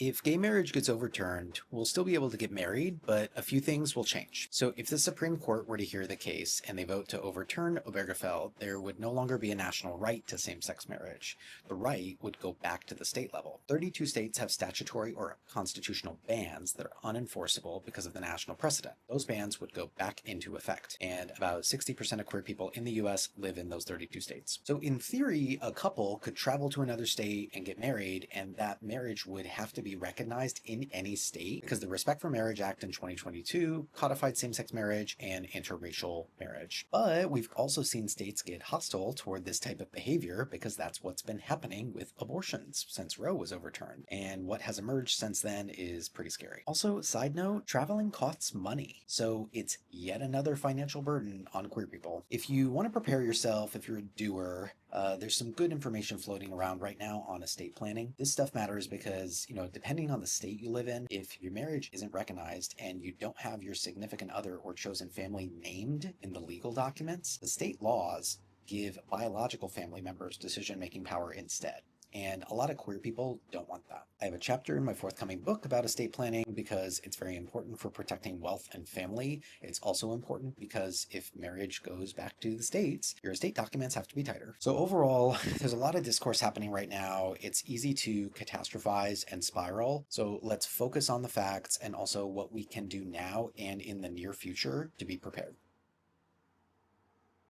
If gay marriage gets overturned, we'll still be able to get married, but a few things will change. So if the Supreme Court were to hear the case and they vote to overturn Obergefell, there would no longer be a national right to same-sex marriage. The right would go back to the state level. 32 states have statutory or constitutional bans that are unenforceable because of the national precedent. Those bans would go back into effect, and about 60% of queer people in the US live in those 32 states. So in theory, a couple could travel to another state and get married, and that marriage would have to be recognized in any state because the Respect for Marriage Act in 2022 codified same-sex marriage and interracial marriage. But we've also seen states get hostile toward this type of behavior because that's what's been happening with abortions since Roe was overturned. And what has emerged since then is pretty scary. Also, side note, traveling costs money. So it's yet another financial burden on queer people. If you want to prepare yourself, if you're a doer, there's some good information floating around right now on estate planning. This stuff matters because, depending on the state you live in, if your marriage isn't recognized and you don't have your significant other or chosen family named in the legal documents, the state laws give biological family members decision-making power instead. And a lot of queer people don't want that. I have a chapter in my forthcoming book about estate planning because it's very important for protecting wealth and family. It's also important because if marriage goes back to the states, your estate documents have to be tighter. So overall, there's a lot of discourse happening right now. It's easy to catastrophize and spiral. So let's focus on the facts and also what we can do now and in the near future to be prepared.